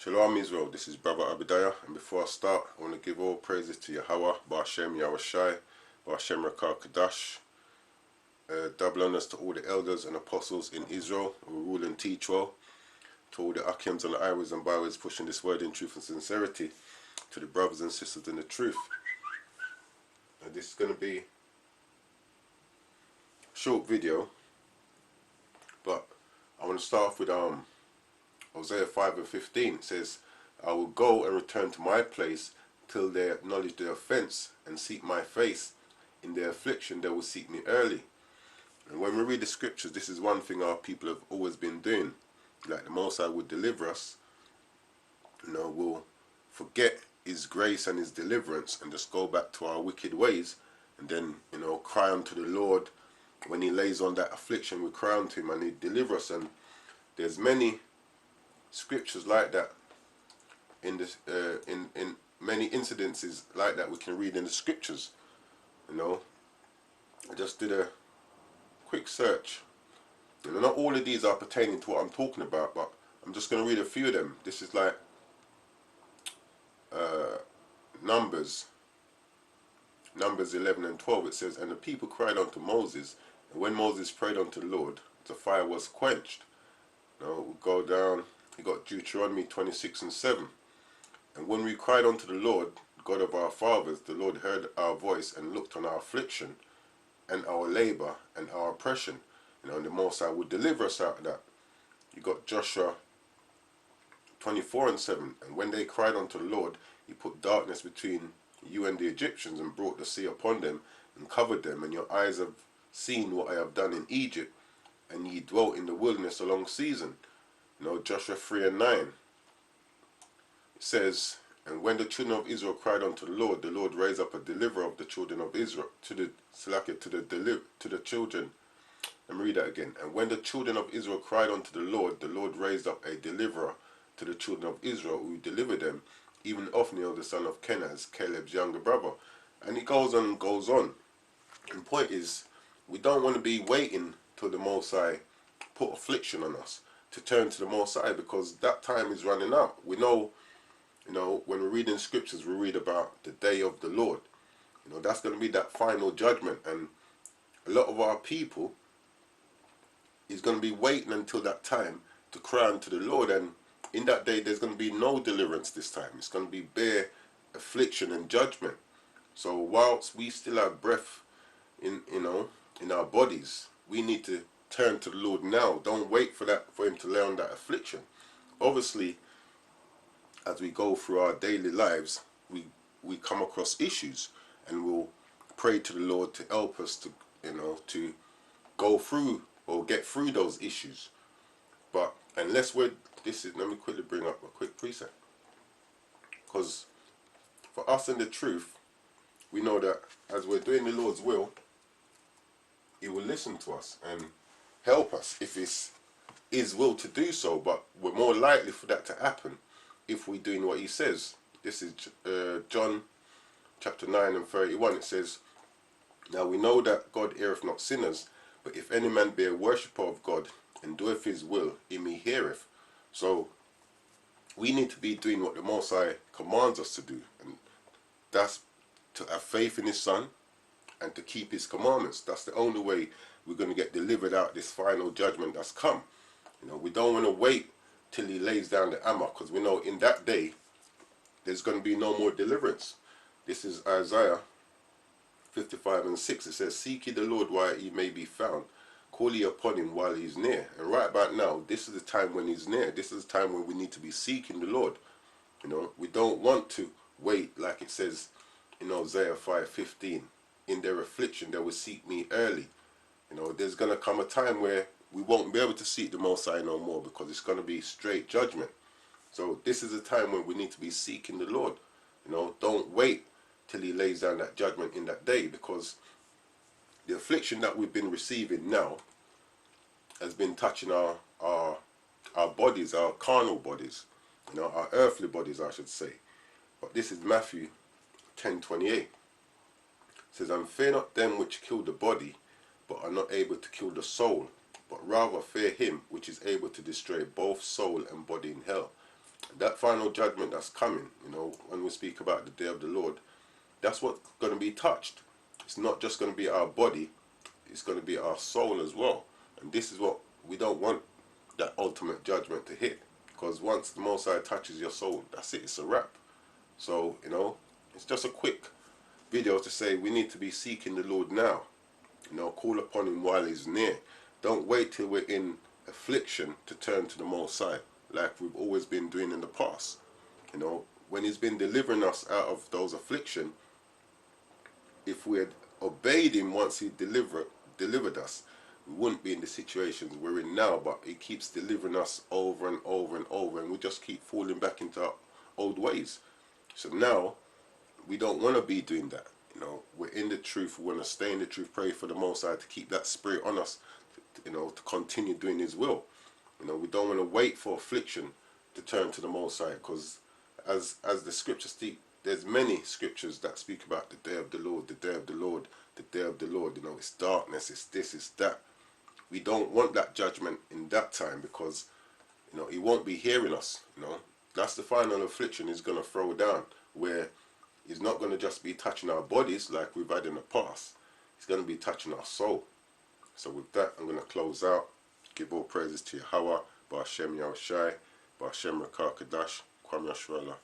Shalom Israel, this is Brother Abadiah, and before I start, I want to give all praises to Yahweh, Ba'ashem Yahushai, Ba'ashem Rakah Kadash, double honors to all the elders and apostles in Israel who rule and teach well, to all the Akims and the Iwas and Bywers pushing this word in truth and sincerity, to the brothers and sisters in the truth. And this is going to be a short video, but I want to start off with Hosea 5:15. It says, I will go and return to my place till they acknowledge their offense and seek my face. In their affliction they will seek me early. And when we read the scriptures, this is one thing our people have always been doing. Like the Most High would deliver us, we'll forget his grace and his deliverance and just go back to our wicked ways, and then cry unto the Lord. When he lays on that affliction, we cry unto him and he delivers us. And there's many scriptures like that in this in many incidences like that we can read in the scriptures. I just did a quick search. Not all of these are pertaining to what I'm talking about, but I'm just going to read a few of them. This is like Numbers 11 and 12. It says, and the people cried unto Moses, and when Moses prayed unto the Lord, the fire was quenched. We'll go down. We got Deuteronomy 26 and 7. And when we cried unto the Lord, God of our fathers, the Lord heard our voice and looked on our affliction and our labor and our oppression. And the Most High would deliver us out of that. You got Joshua 24 and 7. And when they cried unto the Lord, he put darkness between you and the Egyptians and brought the sea upon them and covered them. And your eyes have seen what I have done in Egypt, and ye dwelt in the wilderness a long season. Joshua 3 and 9. It says, and when the children of Israel cried unto the Lord raised up a deliverer of the children of Israel to the children. Let me read that again. And when the children of Israel cried unto the Lord raised up a deliverer to the children of Israel, who delivered them, even Othniel the son of Kenaz, Caleb's younger brother. And it goes on and goes on. And the point is, we don't want to be waiting till the Most High put affliction on us to turn to the Most High, because that time is running out. We know, when we read in scriptures, we read about the day of the Lord. That's going to be that final judgment. And a lot of our people is going to be waiting until that time to cry unto the Lord. And in that day, there's going to be no deliverance this time. It's going to be bare affliction and judgment. So whilst we still have breath in our bodies, we need to turn to the Lord now. Don't wait for him to lay on that affliction. Obviously, as we go through our daily lives, we come across issues, and we'll pray to the Lord to help us to to go through or get through those issues. But unless let me quickly bring up a quick precept, because for us in the truth, we know that as we're doing the Lord's will, he will listen to us and help us if it's his will to do so. But we're more likely for that to happen if we're doing what he says. This is John chapter 9 and 31. It says, now we know that God heareth not sinners, but if any man be a worshipper of God and doeth his will, him he heareth. So we need to be doing what the Most High commands us to do, and that's to have faith in his Son and to keep his commandments. That's the only way we're going to get delivered out this final judgment that's come. We don't want to wait till he lays down the hammer, because we know in that day there's going to be no more deliverance. This is Isaiah 55 and 6. It says, seek ye the Lord while he may be found, call ye upon him while he is near. And right about now, this is the time when he's near. This is the time when we need to be seeking the Lord. We don't want to wait, like it says in Hosea 5:15, in their affliction they will seek me early. There's going to come a time where we won't be able to seek the Most High no more, because it's going to be straight judgment. So this is a time when we need to be seeking the Lord. Don't wait till he lays down that judgment in that day, because the affliction that we've been receiving now has been touching our bodies, our carnal bodies, our earthly bodies, I should say. But this is Matthew 10:28. It says, and fear not them which kill the body, but are not able to kill the soul, but rather fear him which is able to destroy both soul and body in hell. That final judgment that's coming, you know, when we speak about the day of the Lord, that's what's going to be touched. It's not just going to be our body, it's going to be our soul as well. And this is what we don't want, that ultimate judgment to hit. Because once the Most High touches your soul, that's it, it's a wrap. So, you know, it's just a quick video to say we need to be seeking the Lord now. You know, call upon him while he's near. Don't wait till we're in affliction to turn to the Most High, like we've always been doing in the past. You know, when he's been delivering us out of those affliction, if we had obeyed him once he delivered us, we wouldn't be in the situations we're in now. But he keeps delivering us over and over and over, and we just keep falling back into our old ways. So now we don't want to be doing that. You know, we're in the truth. We want to stay in the truth. Pray for the Most High to keep that spirit on us. You know, to continue doing His will. You know, we don't want to wait for affliction to turn to the Most High, because as the scriptures speak, there's many scriptures that speak about the day of the Lord, the day of the Lord, the day of the Lord. You know, it's darkness, it's this, it's that. We don't want that judgment in that time, because, you know, He won't be hearing us. You know, that's the final affliction He's going to throw down, where He's not going to just be touching our bodies like we've had in the past. He's going to be touching our soul. So with that, I'm going to close out. Give all praises to Yahweh, Ba'ashem Yahushai, Ba'ashem Rakakadash, Kwam Yashwala.